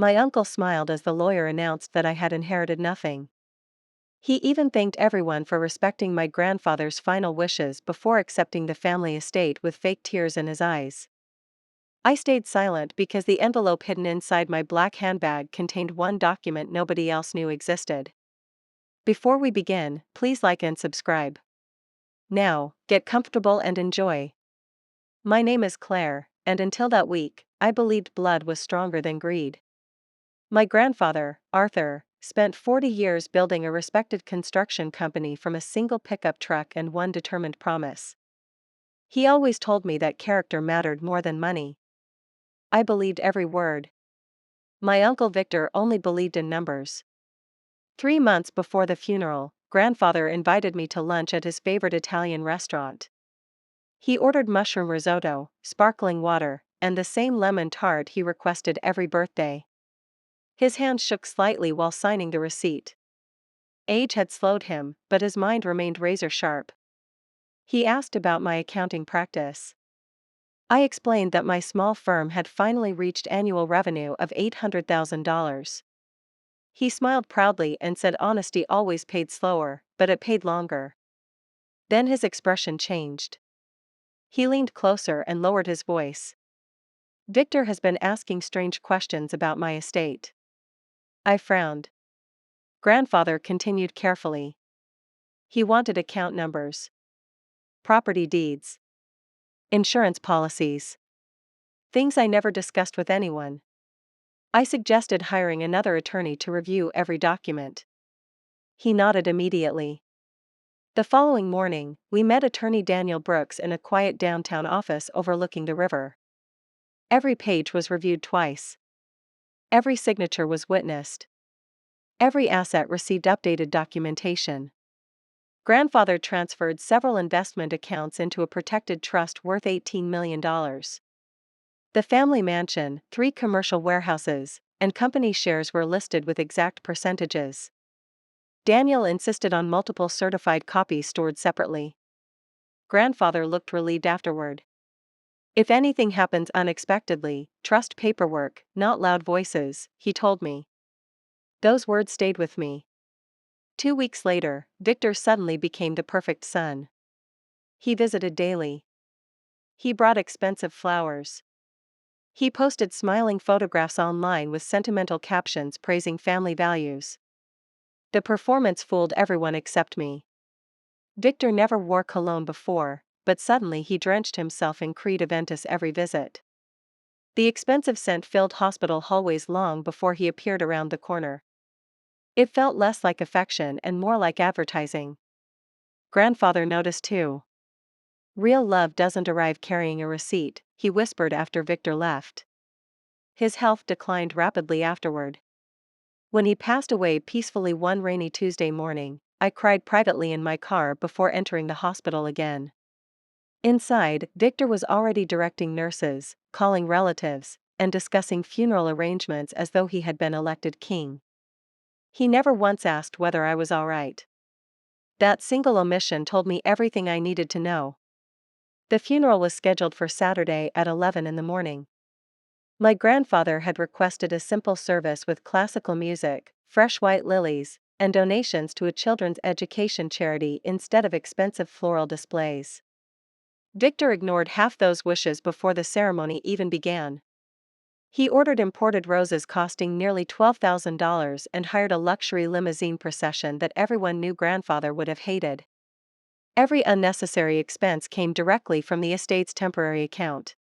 My uncle smiled as the lawyer announced that I had inherited nothing. He even thanked everyone for respecting my grandfather's final wishes before accepting the family estate with fake tears in his eyes. I stayed silent because the envelope hidden inside my black handbag contained one document nobody else knew existed. Before we begin, please like and subscribe. Now, get comfortable and enjoy. My name is Claire, and until that week, I believed blood was stronger than greed. My grandfather, Arthur, spent 40 years building a respected construction company from a single pickup truck and one determined promise. He always told me that character mattered more than money. I believed every word. My uncle Victor only believed in numbers. 3 months before the funeral, grandfather invited me to lunch at his favorite Italian restaurant. He ordered mushroom risotto, sparkling water, and the same lemon tart he requested every birthday. His hand shook slightly while signing the receipt. Age had slowed him, but his mind remained razor sharp. He asked about my accounting practice. I explained that my small firm had finally reached annual revenue of $800,000. He smiled proudly and said honesty always paid slower, but it paid longer. Then his expression changed. He leaned closer and lowered his voice. Victor has been asking strange questions about my estate. I frowned. Grandfather continued carefully. He wanted account numbers, property deeds, insurance policies. Things I never discussed with anyone. I suggested hiring another attorney to review every document. He nodded immediately. The following morning, we met attorney Daniel Brooks in a quiet downtown office overlooking the river. Every page was reviewed twice. Every signature was witnessed. Every asset received updated documentation. Grandfather transferred several investment accounts into a protected trust worth $18 million. The family mansion, 3 commercial warehouses, and company shares were listed with exact percentages. Daniel insisted on multiple certified copies stored separately. Grandfather looked relieved afterward. If anything happens unexpectedly, trust paperwork, not loud voices, he told me. Those words stayed with me. 2 weeks later, Victor suddenly became the perfect son. He visited daily. He brought expensive flowers. He posted smiling photographs online with sentimental captions praising family values. The performance fooled everyone except me. Victor never wore cologne before, but suddenly he drenched himself in Creed Aventus every visit. The expensive scent filled hospital hallways long before he appeared around the corner. It felt less like affection and more like advertising. Grandfather noticed too. Real love doesn't arrive carrying a receipt, he whispered after Victor left. His health declined rapidly afterward. When he passed away peacefully one rainy Tuesday morning, I cried privately in my car before entering the hospital again. Inside, Victor was already directing nurses, calling relatives, and discussing funeral arrangements as though he had been elected king. He never once asked whether I was all right. That single omission told me everything I needed to know. The funeral was scheduled for Saturday at 11 in the morning. My grandfather had requested a simple service with classical music, fresh white lilies, and donations to a children's education charity instead of expensive floral displays. Victor ignored half those wishes before the ceremony even began. He ordered imported roses costing nearly $12,000 and hired a luxury limousine procession that everyone knew grandfather would have hated. Every unnecessary expense came directly from the estate's temporary account.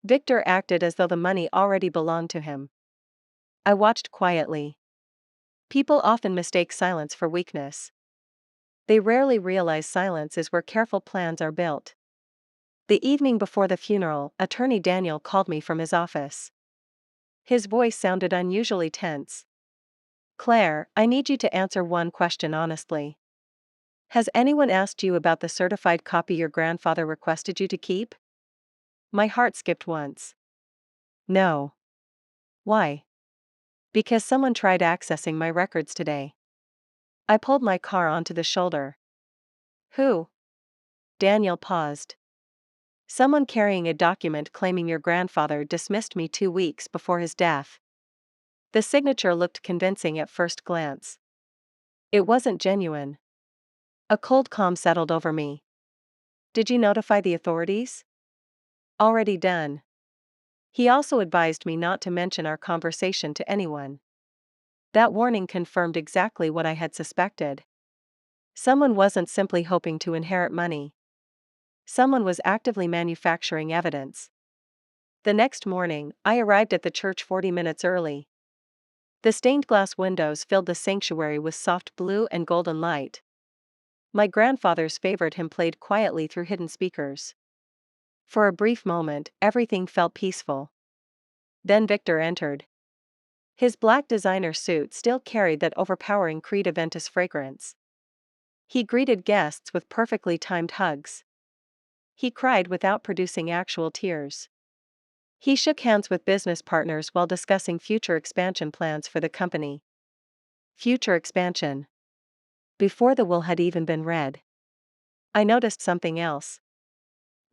Victor acted as though the money already belonged to him. I watched quietly. People often mistake silence for weakness. They rarely realize silence is where careful plans are built. The evening before the funeral, attorney Daniel called me from his office. His voice sounded unusually tense. "Claire, I need you to answer one question honestly. Has anyone asked you about the certified copy your grandfather requested you to keep?" My heart skipped once. No. Why? Because someone tried accessing my records today. I pulled my car onto the shoulder. Who? Daniel paused. Someone carrying a document claiming your grandfather dismissed me 2 weeks before his death. The signature looked convincing at first glance. It wasn't genuine. A cold calm settled over me. Did you notify the authorities? Already done. He also advised me not to mention our conversation to anyone. That warning confirmed exactly what I had suspected. Someone wasn't simply hoping to inherit money. Someone was actively manufacturing evidence. The next morning, I arrived at the church 40 minutes early. The stained glass windows filled the sanctuary with soft blue and golden light. My grandfather's favorite hymn played quietly through hidden speakers. For a brief moment, everything felt peaceful. Then Victor entered. His black designer suit still carried that overpowering Creed Aventus fragrance. He greeted guests with perfectly timed hugs. He cried without producing actual tears. He shook hands with business partners while discussing future expansion plans for the company. Future expansion. Before the will had even been read, I noticed something else.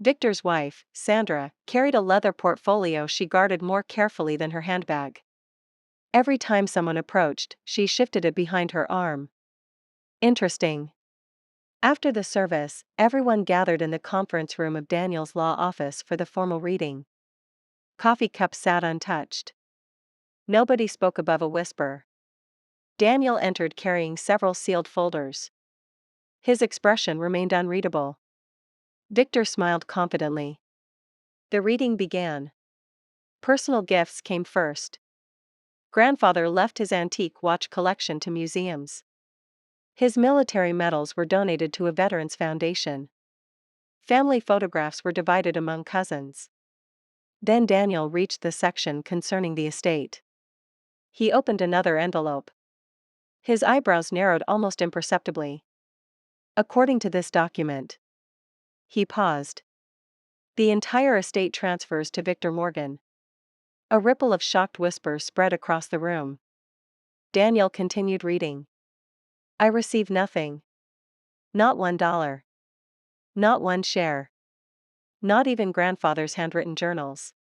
Victor's wife, Sandra, carried a leather portfolio she guarded more carefully than her handbag. Every time someone approached, she shifted it behind her arm. Interesting. After the service, everyone gathered in the conference room of Daniel's law office for the formal reading. Coffee cups sat untouched. Nobody spoke above a whisper. Daniel entered carrying several sealed folders. His expression remained unreadable. Victor smiled confidently. The reading began. Personal gifts came first. Grandfather left his antique watch collection to museums. His military medals were donated to a veterans foundation. Family photographs were divided among cousins. Then Daniel reached the section concerning the estate. He opened another envelope. His eyebrows narrowed almost imperceptibly. According to this document. He paused. The entire estate transfers to Victor Morgan. A ripple of shocked whispers spread across the room. Daniel continued reading. I receive nothing. Not $1. Not one share. Not even grandfather's handwritten journals.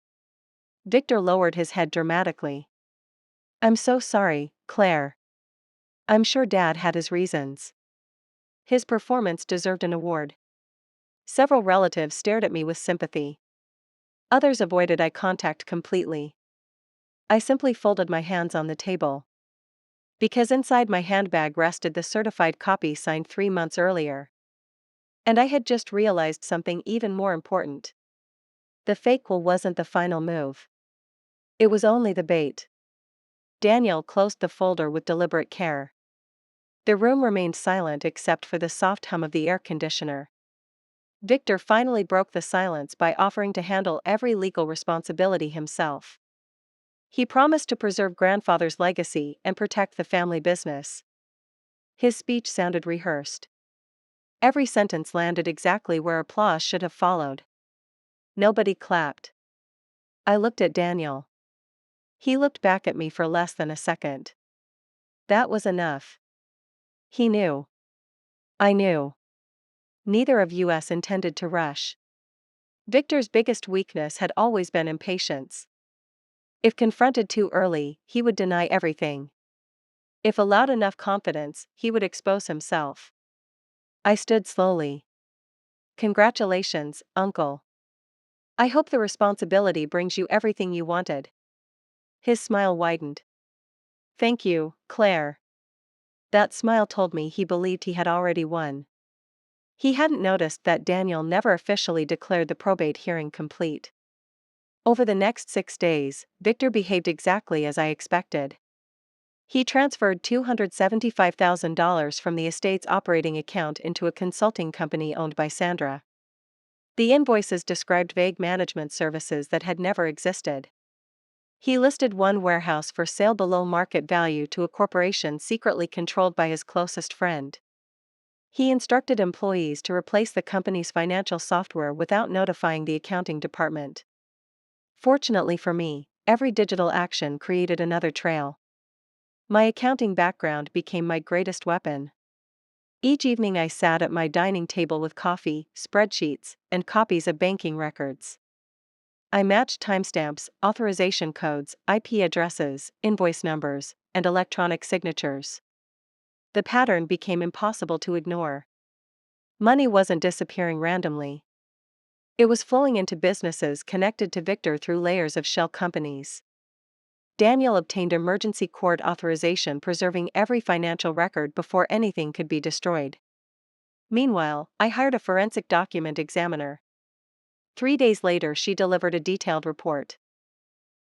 Victor lowered his head dramatically. I'm so sorry, Claire. I'm sure Dad had his reasons. His performance deserved an award. Several relatives stared at me with sympathy. Others avoided eye contact completely. I simply folded my hands on the table. Because inside my handbag rested the certified copy signed 3 months earlier. And I had just realized something even more important. The fake will wasn't the final move. It was only the bait. Daniel closed the folder with deliberate care. The room remained silent except for the soft hum of the air conditioner. Victor finally broke the silence by offering to handle every legal responsibility himself. He promised to preserve grandfather's legacy and protect the family business. His speech sounded rehearsed. Every sentence landed exactly where applause should have followed. Nobody clapped. I looked at Daniel. He looked back at me for less than a second. That was enough. He knew. I knew. Neither of us intended to rush. Victor's biggest weakness had always been impatience. If confronted too early, he would deny everything. If allowed enough confidence, he would expose himself. I stood slowly. Congratulations, Uncle. I hope the responsibility brings you everything you wanted. His smile widened. Thank you, Claire. That smile told me he believed he had already won. He hadn't noticed that Daniel never officially declared the probate hearing complete. Over the next 6 days, Victor behaved exactly as I expected. He transferred $275,000 from the estate's operating account into a consulting company owned by Sandra. The invoices described vague management services that had never existed. He listed one warehouse for sale below market value to a corporation secretly controlled by his closest friend. He instructed employees to replace the company's financial software without notifying the accounting department. Fortunately for me, every digital action created another trail. My accounting background became my greatest weapon. Each evening I sat at my dining table with coffee, spreadsheets, and copies of banking records. I matched timestamps, authorization codes, IP addresses, invoice numbers, and electronic signatures. The pattern became impossible to ignore. Money wasn't disappearing randomly. It was flowing into businesses connected to Victor through layers of shell companies. Daniel obtained emergency court authorization, preserving every financial record before anything could be destroyed. Meanwhile, I hired a forensic document examiner. 3 days later, she delivered a detailed report.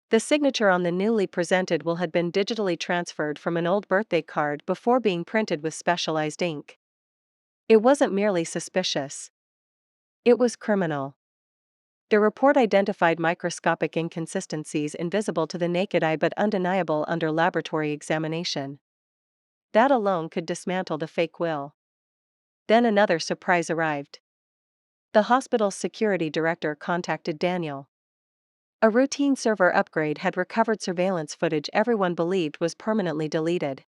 The signature on the newly presented will had been digitally transferred from an old birthday card before being printed with specialized ink. It wasn't merely suspicious. It was criminal. The report identified microscopic inconsistencies invisible to the naked eye but undeniable under laboratory examination. That alone could dismantle the fake will. Then another surprise arrived. The hospital's security director contacted Daniel. A routine server upgrade had recovered surveillance footage everyone believed was permanently deleted.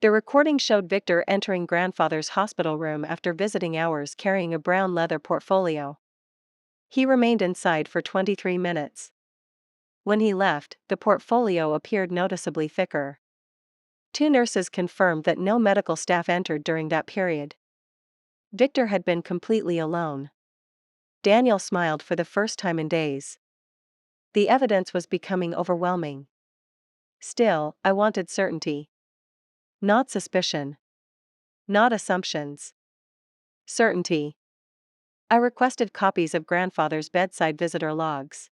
The recording showed Victor entering grandfather's hospital room after visiting hours carrying a brown leather portfolio. He remained inside for 23 minutes. When he left, the portfolio appeared noticeably thicker. 2 nurses confirmed that no medical staff entered during that period. Victor had been completely alone. Daniel smiled for the first time in days. The evidence was becoming overwhelming. Still, I wanted certainty. Not suspicion. Not assumptions. Certainty. I requested copies of grandfather's bedside visitor logs.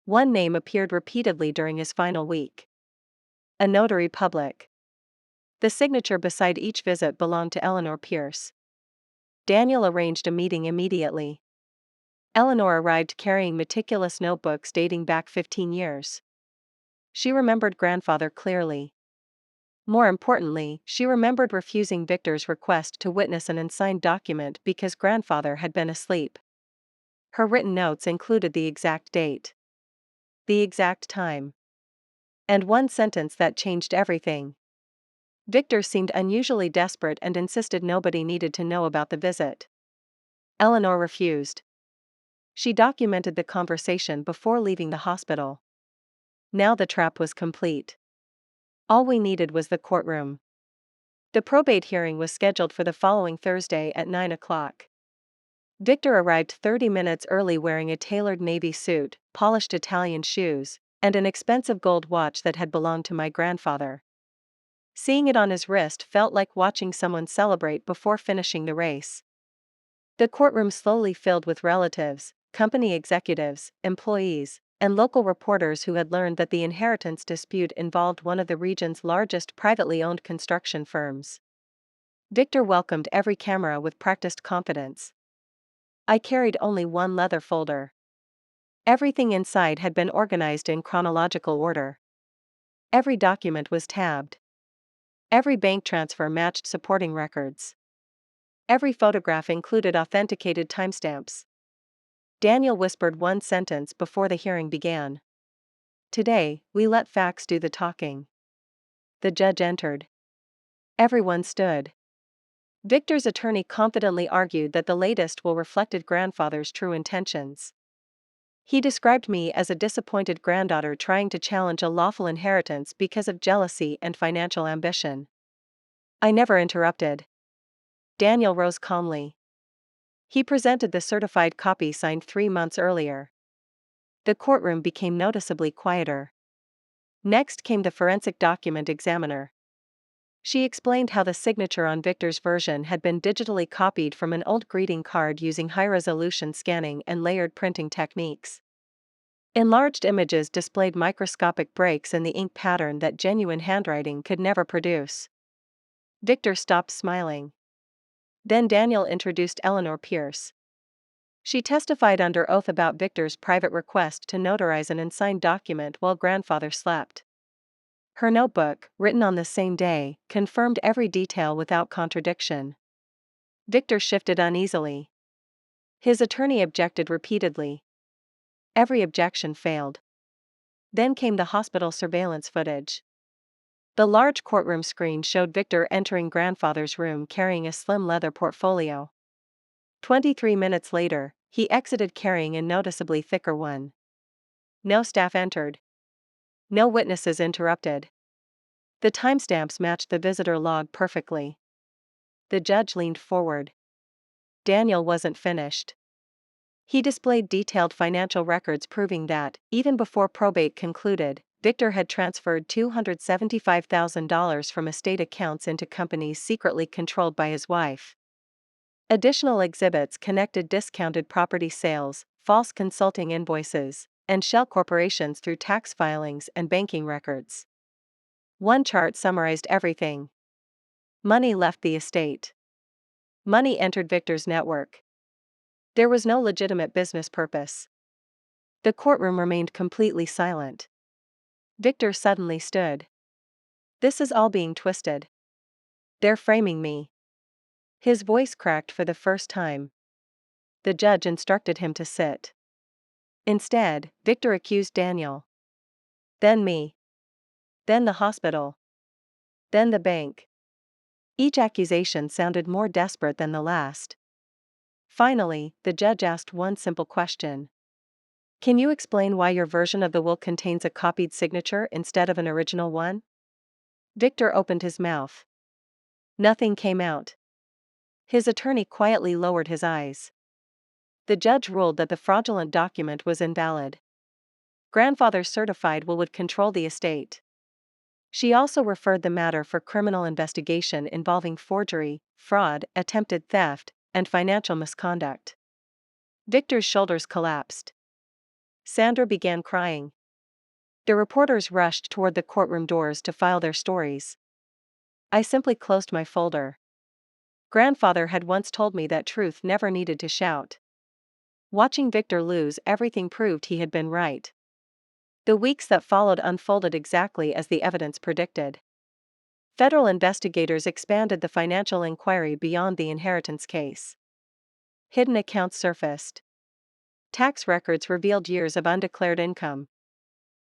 One name appeared repeatedly during his final week. A notary public. The signature beside each visit belonged to Eleanor Pierce. Daniel arranged a meeting immediately. Eleanor arrived carrying meticulous notebooks dating back 15 years. She remembered grandfather clearly. More importantly, she remembered refusing Victor's request to witness an unsigned document because grandfather had been asleep. Her written notes included the exact date, the exact time, and one sentence that changed everything. Victor seemed unusually desperate and insisted nobody needed to know about the visit. Eleanor refused. She documented the conversation before leaving the hospital. Now the trap was complete. All we needed was the courtroom. The probate hearing was scheduled for the following Thursday at 9 o'clock. Victor arrived 30 minutes early wearing a tailored navy suit, polished Italian shoes, and an expensive gold watch that had belonged to my grandfather. Seeing it on his wrist felt like watching someone celebrate before finishing the race. The courtroom slowly filled with relatives, company executives, employees, and local reporters who had learned that the inheritance dispute involved one of the region's largest privately owned construction firms. Victor welcomed every camera with practiced confidence. I carried only one leather folder. Everything inside had been organized in chronological order. Every document was tabbed. Every bank transfer matched supporting records. Every photograph included authenticated timestamps. Daniel whispered one sentence before the hearing began. Today, we let facts do the talking. The judge entered. Everyone stood. Victor's attorney confidently argued that the latest will reflected grandfather's true intentions. He described me as a disappointed granddaughter trying to challenge a lawful inheritance because of jealousy and financial ambition. I never interrupted. Daniel rose calmly. He presented the certified copy signed 3 months earlier. The courtroom became noticeably quieter. Next came the forensic document examiner. She explained how the signature on Victor's version had been digitally copied from an old greeting card using high-resolution scanning and layered printing techniques. Enlarged images displayed microscopic breaks in the ink pattern that genuine handwriting could never produce. Victor stopped smiling. Then Daniel introduced Eleanor Pierce. She testified under oath about Victor's private request to notarize an unsigned document while grandfather slept. Her notebook, written on the same day, confirmed every detail without contradiction. Victor shifted uneasily. His attorney objected repeatedly. Every objection failed. Then came the hospital surveillance footage. The large courtroom screen showed Victor entering grandfather's room carrying a slim leather portfolio. 23 minutes later, he exited carrying a noticeably thicker one. No staff entered. No witnesses interrupted. The timestamps matched the visitor log perfectly. The judge leaned forward. Daniel wasn't finished. He displayed detailed financial records proving that, even before probate concluded, Victor had transferred $275,000 from estate accounts into companies secretly controlled by his wife. Additional exhibits connected discounted property sales, false consulting invoices, and shell corporations through tax filings and banking records. One chart summarized everything. Money left the estate. Money entered Victor's network. There was no legitimate business purpose. The courtroom remained completely silent. Victor suddenly stood. This is all being twisted. They're framing me. His voice cracked for the first time. The judge instructed him to sit. Instead, Victor accused Daniel. Then me. Then the hospital. Then the bank. Each accusation sounded more desperate than the last. Finally, the judge asked one simple question. Can you explain why your version of the will contains a copied signature instead of an original one? Victor opened his mouth. Nothing came out. His attorney quietly lowered his eyes. The judge ruled that the fraudulent document was invalid. Grandfather's certified will would control the estate. She also referred the matter for criminal investigation involving forgery, fraud, attempted theft, and financial misconduct. Victor's shoulders collapsed. Sandra began crying. The reporters rushed toward the courtroom doors to file their stories. I simply closed my folder. Grandfather had once told me that truth never needed to shout. Watching Victor lose everything proved he had been right. The weeks that followed unfolded exactly as the evidence predicted. Federal investigators expanded the financial inquiry beyond the inheritance case. Hidden accounts surfaced. Tax records revealed years of undeclared income.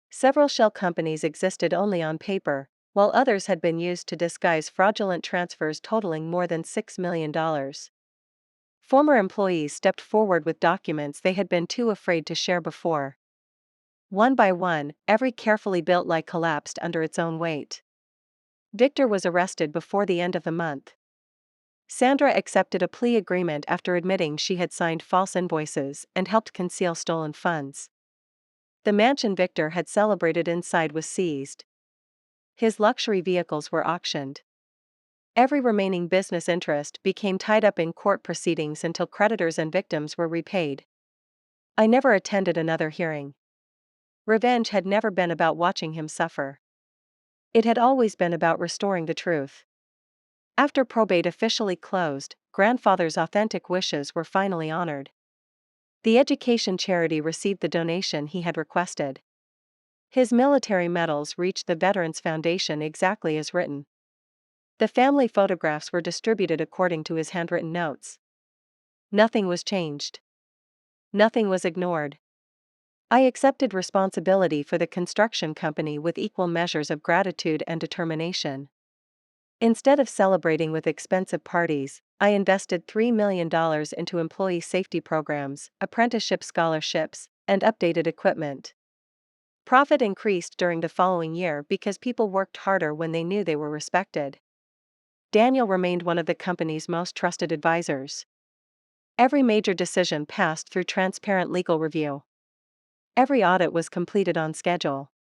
Several shell companies existed only on paper, while others had been used to disguise fraudulent transfers totaling more than $6 million. Former employees stepped forward with documents they had been too afraid to share before. One by one, every carefully built lie collapsed under its own weight. Victor was arrested before the end of the month. Sandra accepted a plea agreement after admitting she had signed false invoices and helped conceal stolen funds. The mansion Victor had celebrated inside was seized. His luxury vehicles were auctioned. Every remaining business interest became tied up in court proceedings until creditors and victims were repaid. I never attended another hearing. Revenge had never been about watching him suffer. It had always been about restoring the truth. After probate officially closed, grandfather's authentic wishes were finally honored. The education charity received the donation he had requested. His military medals reached the Veterans Foundation exactly as written. The family photographs were distributed according to his handwritten notes. Nothing was changed. Nothing was ignored. I accepted responsibility for the construction company with equal measures of gratitude and determination. Instead of celebrating with expensive parties, I invested $3 million into employee safety programs, apprenticeship scholarships, and updated equipment. Profit increased during the following year because people worked harder when they knew they were respected. Daniel remained one of the company's most trusted advisors. Every major decision passed through transparent legal review. Every audit was completed on schedule.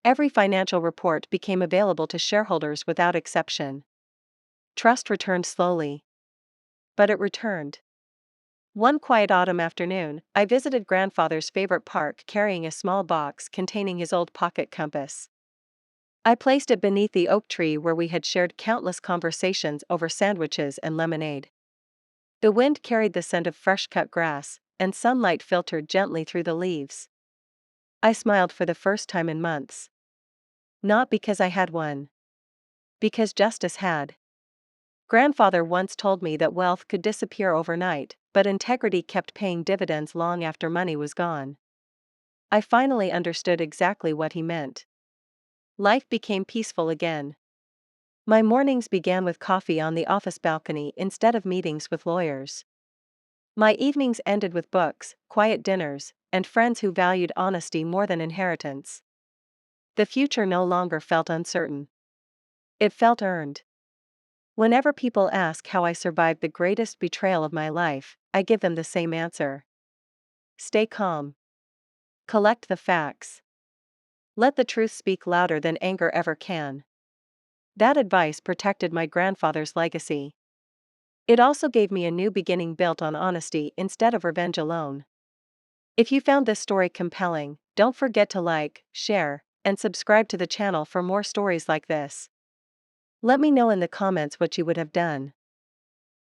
Every financial report became available to shareholders without exception. Trust returned slowly. But it returned. One quiet autumn afternoon, I visited grandfather's favorite park carrying a small box containing his old pocket compass. I placed it beneath the oak tree where we had shared countless conversations over sandwiches and lemonade. The wind carried the scent of fresh-cut grass, and sunlight filtered gently through the leaves. I smiled for the first time in months. Not because I had won. Because justice had. Grandfather once told me that wealth could disappear overnight, but integrity kept paying dividends long after money was gone. I finally understood exactly what he meant. Life became peaceful again. My mornings began with coffee on the office balcony instead of meetings with lawyers. My evenings ended with books, quiet dinners, and friends who valued honesty more than inheritance. The future no longer felt uncertain. It felt earned. Whenever people ask how I survived the greatest betrayal of my life, I give them the same answer. Stay calm. Collect the facts. Let the truth speak louder than anger ever can. That advice protected my grandfather's legacy. It also gave me a new beginning built on honesty instead of revenge alone. If you found this story compelling, don't forget to like, share, and subscribe to the channel for more stories like this. Let me know in the comments what you would have done.